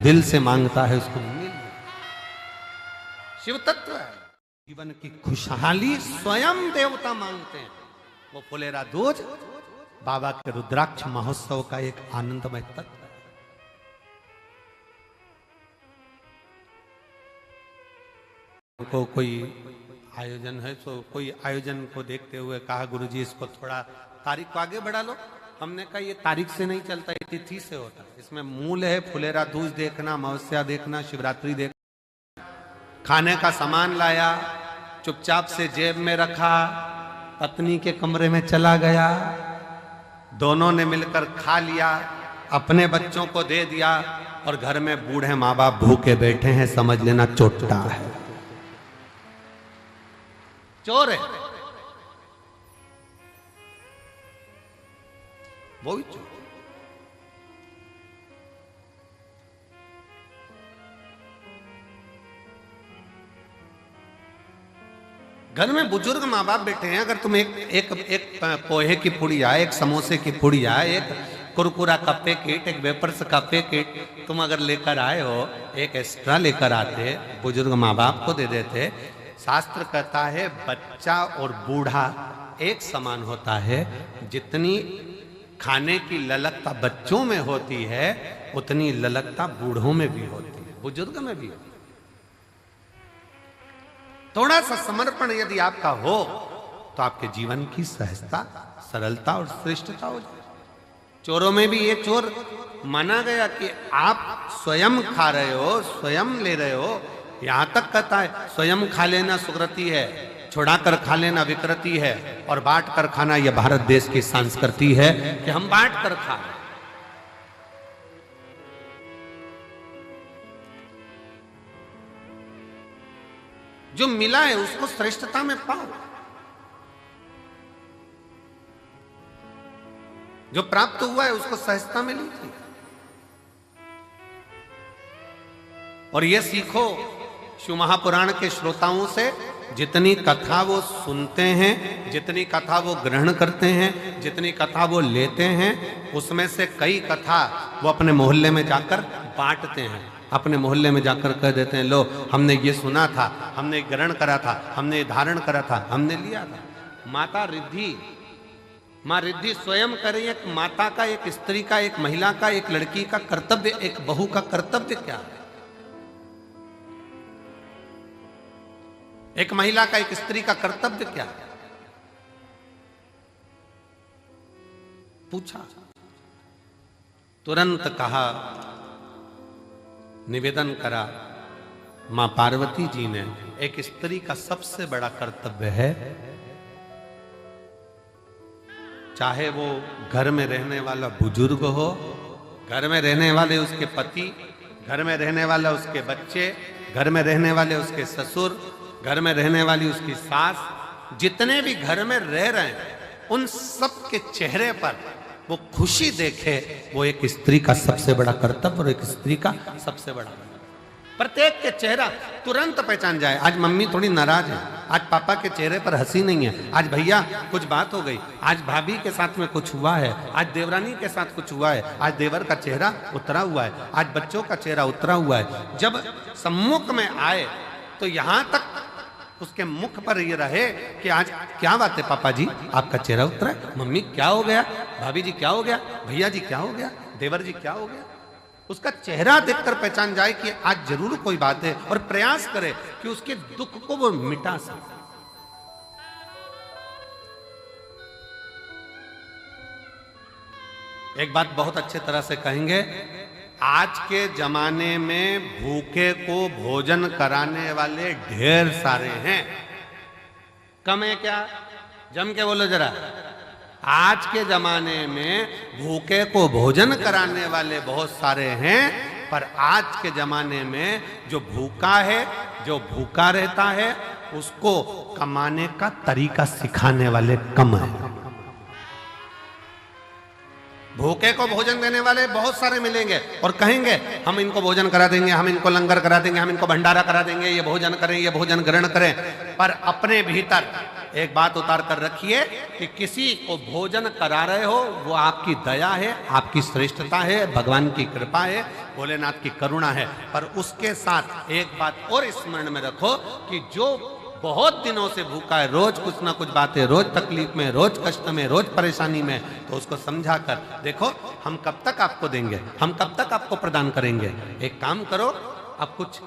दिल से मांगता है उसको मिल। शिव तत्व है। जीवन की खुशहाली स्वयं देवता मांगते हैं। वो फुलेरा दूज बाबा के रुद्राक्ष महोत्सव का एक आनंदमय तत्व है। को कोई आयोजन है तो कोई आयोजन को देखते हुए कहा गुरुजी इसको थोड़ा तारीख को आगे बढ़ा लो। हमने कहा ये तारीख से नहीं चलता, ये तिथि से होता है। इसमें मूल है फुलेरा दूज देखना, अमावस्या देखना, शिवरात्रि देखना। खाने का सामान लाया, चुपचाप से जेब में रखा, पत्नी के कमरे में चला गया, दोनों ने मिलकर खा लिया, अपने बच्चों को दे दिया और घर में बूढ़े माँ बाप भूखे बैठे हैं, समझ लेना चोट्टा है, चोर है, वो भी चोर। घर में बुजुर्ग माँ बाप बैठे हैं, अगर तुम एक पोहे की पुड़िया, एक समोसे की पुड़िया, एक कुरकुरा का पैकेट, एक वेपर्स का पैकेट तुम अगर लेकर आए हो, एक एक्स्ट्रा लेकर आते, बुजुर्ग माँ बाप को दे देते। शास्त्र कहता है बच्चा और बूढ़ा एक समान होता है। जितनी खाने की ललकता बच्चों में होती है उतनी ललकता बूढ़ों में भी होती है, बुजुर्ग में भी होती है। थोड़ा सा समर्पण यदि आपका हो तो आपके जीवन की सहजता, सरलता और श्रेष्ठता हो जाए। चोरों में भी ये चोर माना गया कि आप स्वयं खा रहे हो, स्वयं ले रहे हो। यहां तक कहता है स्वयं खा लेना सुकृति है, छुड़ा कर खा लेना विकृति है, और बांट कर खाना यह भारत देश की संस्कृति है कि हम बांट कर खा रहे। जो मिला है उसको श्रेष्ठता में पाओ, जो प्राप्त हुआ है उसको सहजता में लीजिए। और ये सीखो शिव महापुराण के श्रोताओं से, जितनी कथा वो सुनते हैं, जितनी कथा वो ग्रहण करते हैं, जितनी कथा वो लेते हैं, उसमें से कई कथा वो अपने मोहल्ले में जाकर बांटते हैं। अपने मोहल्ले में जाकर कह देते हैं, लो हमने ये सुना था, हमने ग्रहण करा था, हमने धारण करा था, हमने लिया था। माता रिद्धि, माँ रिद्धि स्वयं करें। एक माता का, एक स्त्री का, एक महिला का, एक लड़की का कर्तव्य, एक बहू का कर्तव्य क्या है? एक महिला का, एक स्त्री का कर्तव्य क्या है? पूछा, तुरंत कहा, निवेदन करा मां पार्वती जी ने, एक स्त्री का सबसे बड़ा कर्तव्य है, चाहे वो घर में रहने वाला बुजुर्ग हो, घर में रहने वाले उसके पति, घर में रहने वाला उसके बच्चे, घर में रहने वाले उसके ससुर, घर में रहने वाली उसकी सास, जितने भी घर में रह रहे हैं उन सब के चेहरे पर वो खुशी देखे, वो एक स्त्री का सबसे बड़ा कर्तव्य और एक स्त्री का सबसे बड़ा। प्रत्येक के चेहरा तुरंत पहचान जाए। आज मम्मी थोड़ी नाराज है, आज पापा के चेहरे पर हंसी नहीं है, आज भैया कुछ बात हो गई, आज भाभी के साथ में कुछ हुआ है, आज देवरानी के साथ कुछ हुआ है, आज देवर का चेहरा उतरा हुआ है, आज बच्चों का चेहरा उतरा हुआ है। जब सम्मुख में आए तो यहां तक उसके मुख पर ये रहे कि आज क्या बात है पापा जी, आपका चेहरा उतरा है, मम्मी क्या हो गया, भाभी जी क्या हो गया, भैया जी क्या हो गया, देवर जी क्या हो गया। उसका चेहरा देखकर पहचान जाए कि आज जरूर कोई बात है, और प्रयास करे कि उसके दुख को वो मिटा सके। एक बात बहुत अच्छे तरह से कहेंगे, आज के जमाने में भूखे को भोजन कराने वाले ढेर सारे हैं, कम है क्या? जम के बोलो जरा। आज के जमाने में भूखे को भोजन कराने वाले बहुत सारे हैं, पर आज के जमाने में जो भूखा है, जो भूखा रहता है, उसको कमाने का तरीका सिखाने वाले कम है। भूखे को भोजन देने वाले बहुत सारे मिलेंगे और कहेंगे हम इनको भोजन करा देंगे, हम इनको लंगर करा देंगे, हम इनको भंडारा करा देंगे, ये भोजन करें, ये भोजन ग्रहण करें। पर अपने भीतर एक बात उतार कर रखिए कि किसी को भोजन करा रहे हो वो आपकी दया है, आपकी श्रेष्ठता है, भगवान की कृपा है, भोलेनाथ की करुणा है। पर उसके साथ एक बात और स्मरण में रखो कि जो बहुत दिनों से भूखा है, रोज कुछ ना कुछ बात है, रोज तकलीफ में, रोज कष्ट में, रोज परेशानी में, तो उसको समझा कर देखो हम कब तक आपको देंगे, हम कब तक आपको प्रदान करेंगे। एक काम करो, अब कुछ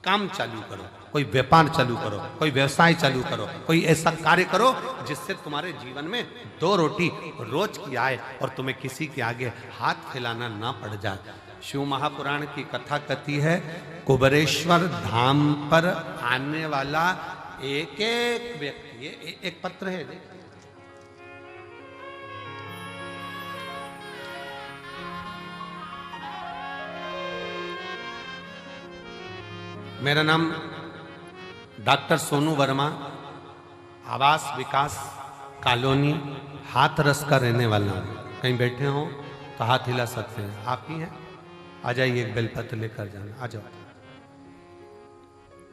काम चालू करो, कोई व्यापार चालू करो, कोई व्यवसाय चालू करो, कोई ऐसा कार्य करो जिससे तुम्हारे जीवन में 2 रोटी रोज की आए और तुम्हें किसी के आगे हाथ फैलाना ना पड़ जाए। शिव महापुराण की कथा कथी है, कुबेरेश्वर धाम पर आने वाला एक एक व्यक्ति, ये एक पत्र है, मेरा नाम डॉक्टर सोनू वर्मा, आवास विकास कॉलोनी हाथरस का रहने वाला हूँ। कहीं बैठे हो तो हाथ हिला सकते हैं, आप ही हैं, आ जाइए, एक बेलपत्र लेकर जाना, आ जाओ।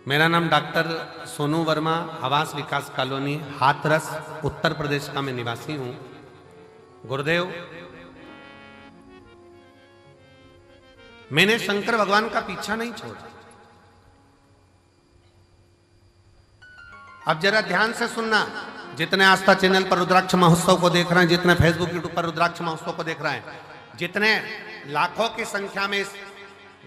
मेरा नाम डॉक्टर सोनू वर्मा, आवास विकास कॉलोनी हाथरस, उत्तर प्रदेश का मैं निवासी हूं। गुरुदेव, मैंने शंकर भगवान का पीछा नहीं छोड़ा। अब जरा ध्यान से सुनना, जितने आस्था चैनल पर रुद्राक्ष महोत्सव को देख रहे हैं, जितने फेसबुक यूट्यूब पर रुद्राक्ष महोत्सव को देख रहे हैं, जितने लाखों की संख्या में इस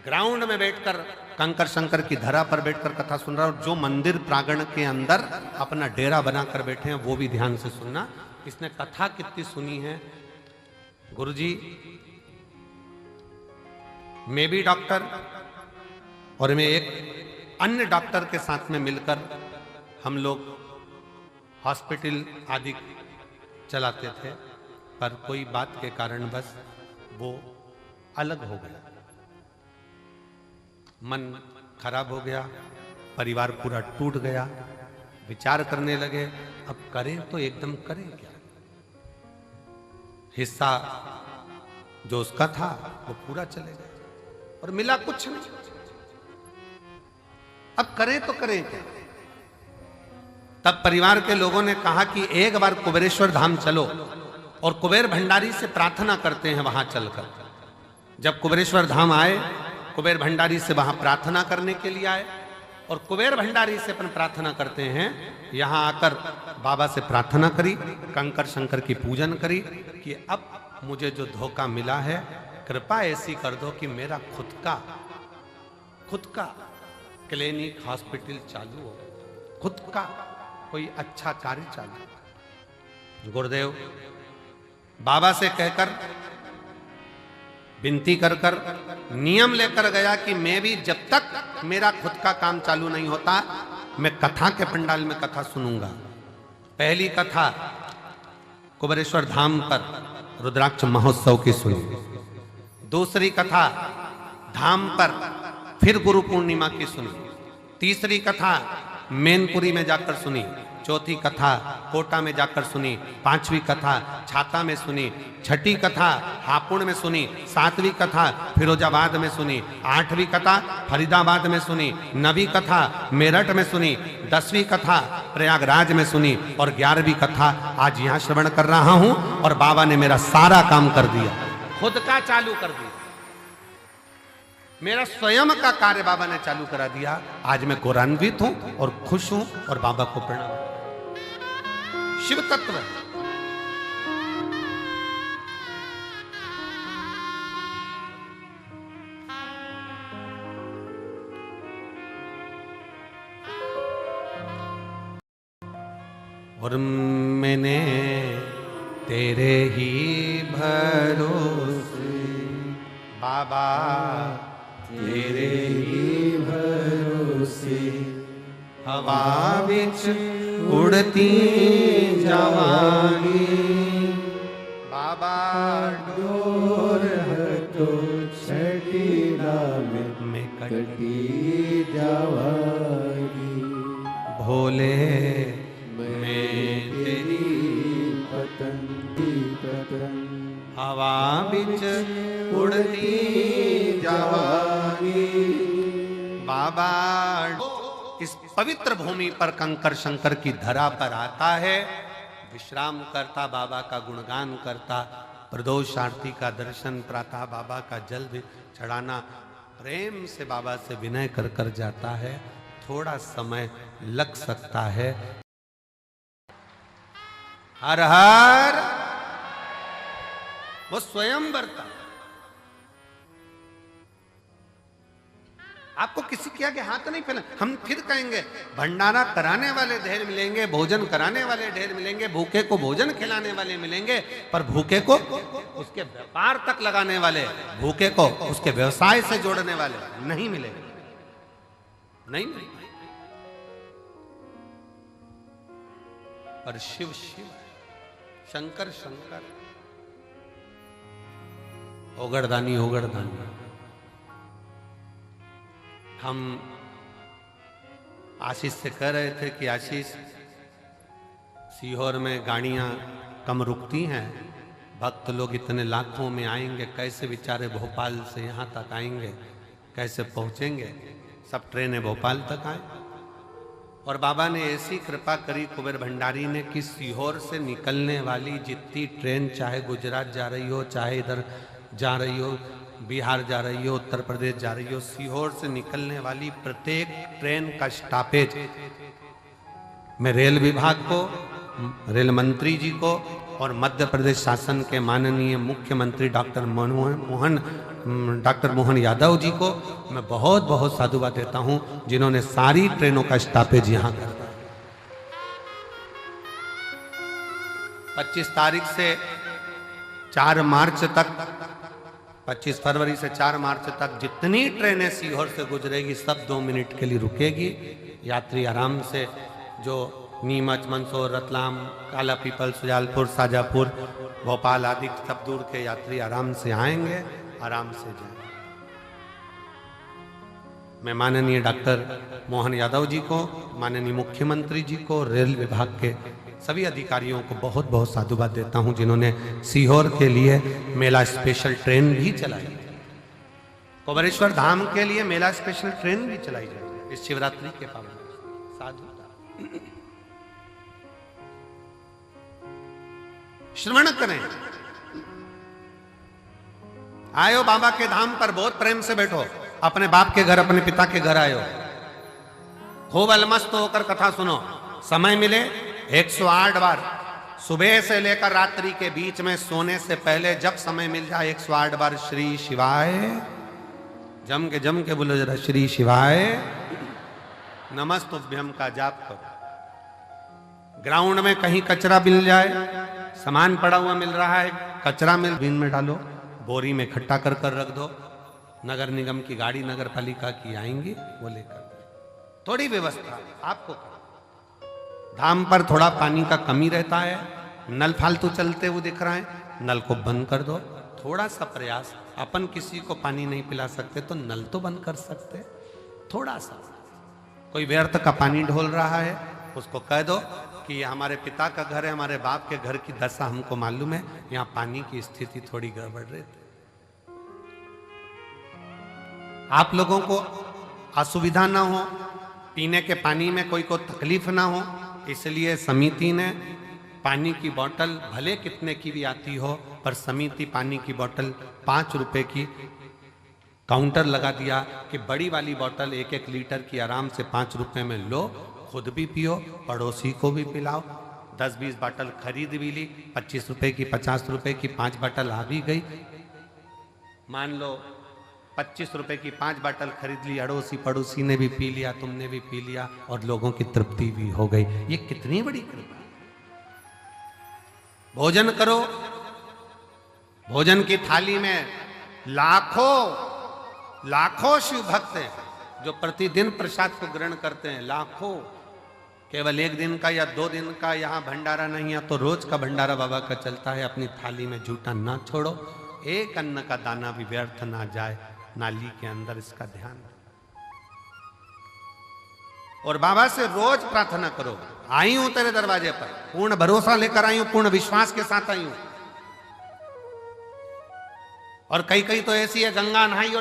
ग्राउंड में बैठकर कंकर शंकर की धरा पर बैठकर कथा सुन रहा है, जो मंदिर प्रांगण के अंदर अपना डेरा बनाकर बैठे हैं, वो भी ध्यान से सुनना। इसने कथा कितनी सुनी है। गुरुजी, मैं भी डॉक्टर और मैं एक अन्य डॉक्टर के साथ में मिलकर हम लोग हॉस्पिटल आदि चलाते थे, पर कोई बात के कारण बस वो अलग हो गया, मन खराब हो गया, परिवार पूरा टूट गया। विचार करने लगे अब करें तो एकदम करें क्या, हिस्सा जो उसका था वो पूरा चले गया और मिला कुछ नहीं, अब करें तो करें क्या। तब परिवार के लोगों ने कहा कि एक बार कुबेरेश्वर धाम चलो और कुबेर भंडारी से प्रार्थना करते हैं वहां चलकर। जब कुबेरेश्वर धाम आए, कुबेर भंडारी से वहां प्रार्थना करने के लिए आए और कुबेर भंडारी से अपन प्रार्थना करते हैं। यहां आकर बाबा से प्रार्थना करी, कंकर शंकर की पूजन करी कि अब मुझे जो धोखा मिला है, कृपा ऐसी कर दो कि मेरा खुद का क्लिनिक हॉस्पिटल चालू हो, खुद का कोई अच्छा कार्य चालू। गुरुदेव बाबा से कहकर विनती कर कर नियम लेकर गया कि मैं भी जब तक मेरा खुद का काम चालू नहीं होता, मैं कथा के पंडाल में कथा सुनूंगा। पहली कथा कुबेरेश्वर धाम पर रुद्राक्ष महोत्सव की सुनी, दूसरी कथा धाम पर फिर गुरु पूर्णिमा की सुनी, तीसरी कथा मैनपुरी में जाकर सुनी, चौथी कथा कोटा में जाकर सुनी, पांचवी कथा छाता में सुनी, छठी कथा हापुड़ में सुनी, सातवीं कथा फिरोजाबाद में सुनी, आठवीं कथा फरीदाबाद में सुनी, नवीं कथा मेरठ में सुनी, 10वीं कथा प्रयागराज में सुनी और 11वीं कथा आज यहाँ श्रवण कर रहा हूँ। और बाबा ने मेरा सारा काम कर दिया, खुद का चालू कर दिया, मेरा स्वयं का कार्य बाबा ने चालू करा दिया। आज मैं गौरवान्वित हूं और खुश हूं और बाबा को प्रणाम। शिव तत्व और मैंने तेरे ही भरोसे बाबा, तेरे ही भरोसे हवा बिच उड़ती जावांगी, बाबा डोर तो छठीला में कटी जावांगी, भोले मैं तेरी पतन हवा बिच उड़ती जावागी। बाबा इस पवित्र भूमि पर कंकर शंकर की धरा पर आता है, विश्राम करता, बाबा का गुणगान करता, प्रदोष आरती का दर्शन, प्रातः बाबा का जल भी चढ़ाना, प्रेम से बाबा से विनय कर कर जाता है। थोड़ा समय लग सकता है। हर हर वो स्वयं बरता। आपको किसी के आगे हाथ नहीं फैला। हम फिर कहेंगे भंडारा कराने वाले ढेर मिलेंगे, भोजन कराने वाले ढेर मिलेंगे, भूखे को भोजन खिलाने वाले मिलेंगे, पर भूखे को उसके व्यापार तक लगाने वाले, भूखे को उसके व्यवसाय से जोड़ने वाले नहीं मिलेंगे। नहीं मिलेंगे। पर शिव शिव, शंकर शंकर, ओगड़दानी ओगड़दानी। हम आशीष से कह रहे थे कि आशीष, सीहोर में गाड़ियां कम रुकती हैं, भक्त लोग इतने लाखों में आएंगे, कैसे बेचारे भोपाल से यहाँ तक आएंगे, कैसे पहुँचेंगे? सब ट्रेनें भोपाल तक आए। और बाबा ने ऐसी कृपा करी कुबेर भंडारी ने कि सीहोर से निकलने वाली जितनी ट्रेन, चाहे गुजरात जा रही हो, चाहे इधर जा रही हो, बिहार जा रही हो, उत्तर प्रदेश जा रही हो, सीहोर से निकलने वाली प्रत्येक ट्रेन का स्टॉपेज मैं रेल विभाग को, रेल मंत्री जी को और मध्य प्रदेश शासन के माननीय मुख्यमंत्री डॉक्टर मोहन यादव जी को मैं बहुत बहुत साधुवाद देता हूं, जिन्होंने सारी ट्रेनों का स्टॉपेज यहां कर दिया। 25 तारीख से 4 मार्च तक, 25 फरवरी से 4 मार्च तक जितनी ट्रेनें सीहोर से गुजरेगी सब 2 मिनट के लिए रुकेगी। यात्री आराम से, जो नीमच, मंदसौर, रतलाम, काला पीपल, सुजालपुर, शाजापुर, भोपाल आदि सब दूर के यात्री आराम से आएंगे, आराम से जाएंगे। मैं माननीय डॉक्टर मोहन यादव जी को, माननीय मुख्यमंत्री जी को, रेल विभाग के सभी अधिकारियों को बहुत बहुत साधुवाद देता हूं, जिन्होंने सीहोर के लिए मेला स्पेशल ट्रेन भी चलाई। कुबेरेश्वर धाम के लिए मेला स्पेशल ट्रेन भी चलाई जाएगी इस शिवरात्रि के पावन। साधु श्रवण करें। आयो बाबा के धाम पर, बहुत प्रेम से बैठो। अपने बाप के घर, अपने पिता के घर आयो, खूब अलमस्त होकर कथा सुनो। समय मिले 108 बार, सुबह से लेकर रात्रि के बीच में सोने से पहले जब समय मिल जाए 108 बार श्री शिवाय, जम के बोलो जरा, श्री शिवाय नमस्तुभ्यम का जाप करो। ग्राउंड में कहीं कचरा मिल जाए, सामान पड़ा हुआ मिल रहा है, कचरा मिल, बिन में डालो, बोरी में इकट्ठा कर कर रख दो। नगर निगम की गाड़ी, नगर पालिका की आएंगी, वो लेकर। थोड़ी व्यवस्था आपको। धाम पर थोड़ा पानी का कमी रहता है, नल फालतू चलते हुए दिख रहा है, नल को बंद कर दो। थोड़ा सा प्रयास, अपन किसी को पानी नहीं पिला सकते तो नल तो बंद कर सकते। थोड़ा सा, कोई व्यर्थ का पानी ढोल रहा है, उसको कह दो कि ये हमारे पिता का घर है, हमारे बाप के घर की दशा हमको मालूम है, यहाँ पानी की स्थिति थोड़ी गड़बड़ रहती। आप लोगों को असुविधा ना हो, पीने के पानी में कोई को तकलीफ ना हो, इसलिए समिति ने पानी की बोतल भले कितने की भी आती हो, पर समिति पानी की बोतल 5 रुपए की काउंटर लगा दिया कि बड़ी वाली बोतल 1-1 लीटर की आराम से 5 रुपए में लो, खुद भी पियो, पड़ोसी को भी पिलाओ। 10-20 बोतल खरीद भी ली, 25 रुपए की, 50 रुपए की 5 बोतल आ भी गई। मान लो 25 रुपए की 5 बोतल खरीद ली, अड़ोसी पड़ोसी ने भी पी लिया, तुमने भी पी लिया, और लोगों की तृप्ति भी हो गई। ये कितनी बड़ी कृपा। भोजन करो, भोजन की थाली में लाखों शिव भक्त हैं जो प्रतिदिन प्रसाद को ग्रहण करते हैं, लाखों। केवल 1 दिन का या 2 दिन का यहाँ भंडारा नहीं है, तो रोज का भंडारा बाबा का चलता है। अपनी थाली में झूठा ना छोड़ो, एक अन्न का दाना भी व्यर्थ ना जाए नाली के अंदर, इसका ध्यान। और बाबा से रोज प्रार्थना करो, आई हूं तेरे दरवाजे पर, पूर्ण भरोसा लेकर आई हूं, पूर्ण विश्वास के साथ आई हूं। और कई कई तो ऐसी है गंगा नहाई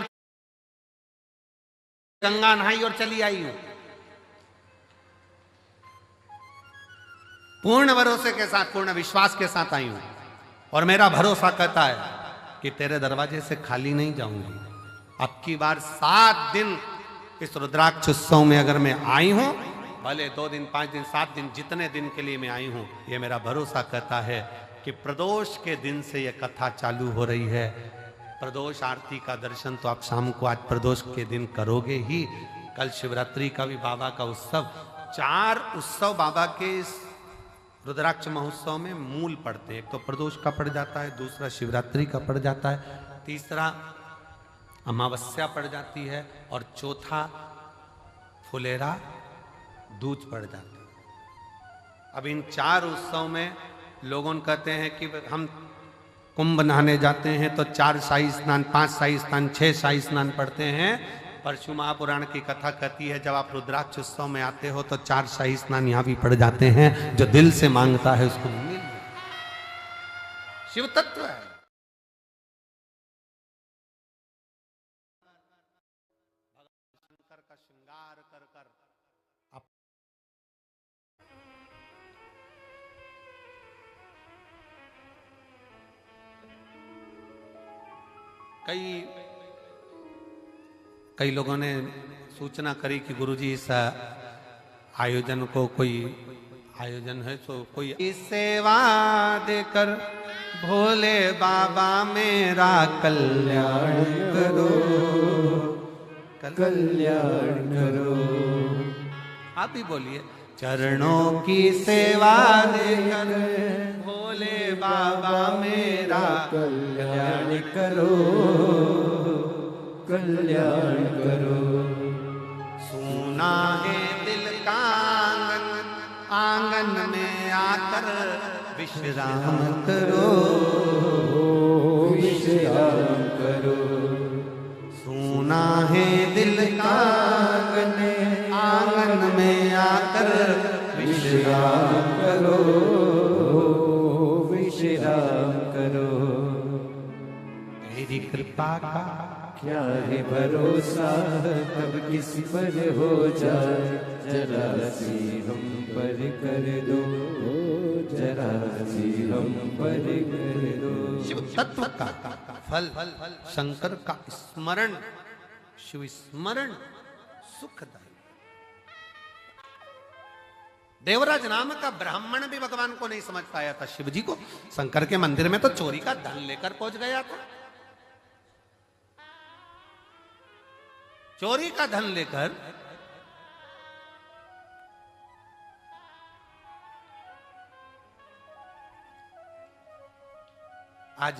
और चली आई हूं। पूर्ण भरोसे के साथ, पूर्ण विश्वास के साथ आई हूं, और मेरा भरोसा कहता है कि तेरे दरवाजे से खाली नहीं जाऊंगी। अब की बार 7 दिन इस रुद्राक्ष उत्सव में अगर मैं आई हूं, भले 2 दिन, 5 दिन, 7 दिन, जितने दिन के लिए मैं आई हूं, ये मेरा भरोसा कहता है कि प्रदोष के दिन से ये कथा चालू हो रही है। प्रदोष आरती का दर्शन तो आप शाम को आज प्रदोष के दिन करोगे ही। कल शिवरात्रि का भी बाबा का उत्सव, 4 उत्सव बाबा के इस रुद्राक्ष महोत्सव में मूल पड़ते हैं। एक तो प्रदोष का पड़ जाता है, दूसरा शिवरात्रि का पड़ जाता है, तीसरा अमावस्या पड़ जाती है, और चौथा फुलेरा दूज पड़ जाता है। अब इन 4 उत्सव में लोगों कहते हैं कि हम कुंभ नहाने जाते हैं तो 4 शाही स्नान, 5 शाही स्नान, 6 शाही स्नान पढ़ते हैं। परशु महापुराण की कथा कहती है जब आप रुद्राक्ष उत्सव में आते हो तो 4 शाही स्नान यहां भी पड़ जाते हैं। जो दिल से मांगता है उसको मिल, शिव तत्व है। शंकर का श्रृंगार कर कर कई लोगों ने सूचना करी कि गुरुजी इस आयोजन को, कोई आयोजन है तो कोई सेवा देकर भोले बाबा मेरा कल्याण करो, कल्याण करो। आप भी बोलिए, चरणों की सेवा देकर भोले बाबा मेरा कल्याण करो, कल्याण करो। सुना है दिल का आंगन, आंगन में आकर विश्राम करो, विश्राम करो। सुना है दिल का आंगन, आंगन में आकर विश्राम करो, विश्राम करो। तेरी कृपा का क्या है भरोसा, कब किस पर हो जाए, जरा सी हम पर कर दो, जरा सी हम पर कर दो। शिव तत्व का फल, शंकर का स्मरण, शिव स्मरण सुखदायी। देवराज नाम का ब्राह्मण भी भगवान को नहीं समझ पाया था। शिव जी को शंकर के मंदिर में तो चोरी का धन लेकर पहुंच गया था, चोरी का धन लेकर। आज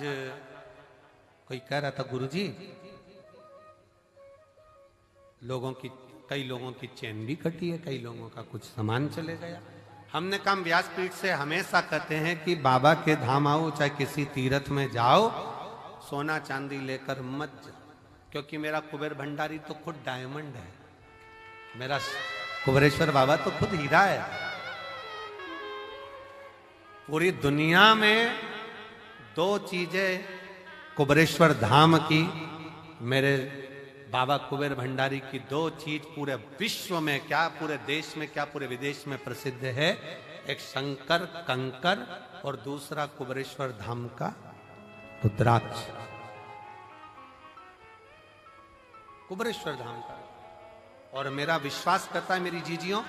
कोई कह रहा था गुरुजी, कई लोगों की चैन भी कटी है, कई लोगों का कुछ सामान चले गया। हमने कहा व्यासपीठ से हमेशा कहते हैं कि बाबा के धाम आओ, चाहे किसी तीर्थ में जाओ, सोना चांदी लेकर मत जाओ, क्योंकि मेरा कुबेर भंडारी तो खुद डायमंड है, मेरा कुबेरेश्वर बाबा तो खुद हीरा है। पूरी दुनिया में 2 चीजें कुबेरेश्वर धाम की, मेरे बाबा कुबेर भंडारी की 2 चीज पूरे विश्व में, क्या पूरे देश में, क्या पूरे विदेश में प्रसिद्ध है। एक शंकर कंकर और दूसरा कुबेरेश्वर धाम का रुद्राक्ष, कुबेरेश्वर धाम का। और मेरा विश्वास करता है मेरी जीजियों,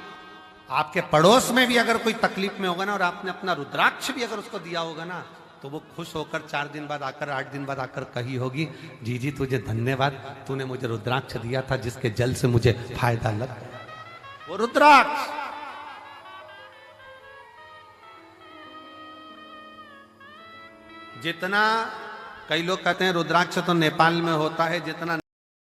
आपके पड़ोस में भी अगर कोई तकलीफ में होगा ना, और आपने अपना रुद्राक्ष भी अगर उसको दिया होगा ना, तो वो खुश होकर 4 दिन बाद आकर, 8 दिन बाद आकर कही होगी, जीजी तुझे धन्यवाद, तूने मुझे रुद्राक्ष दिया था जिसके जल से मुझे फायदा लग गया। वो रुद्राक्ष जितना, कई लोग कहते हैं रुद्राक्ष तो नेपाल में होता है, जितना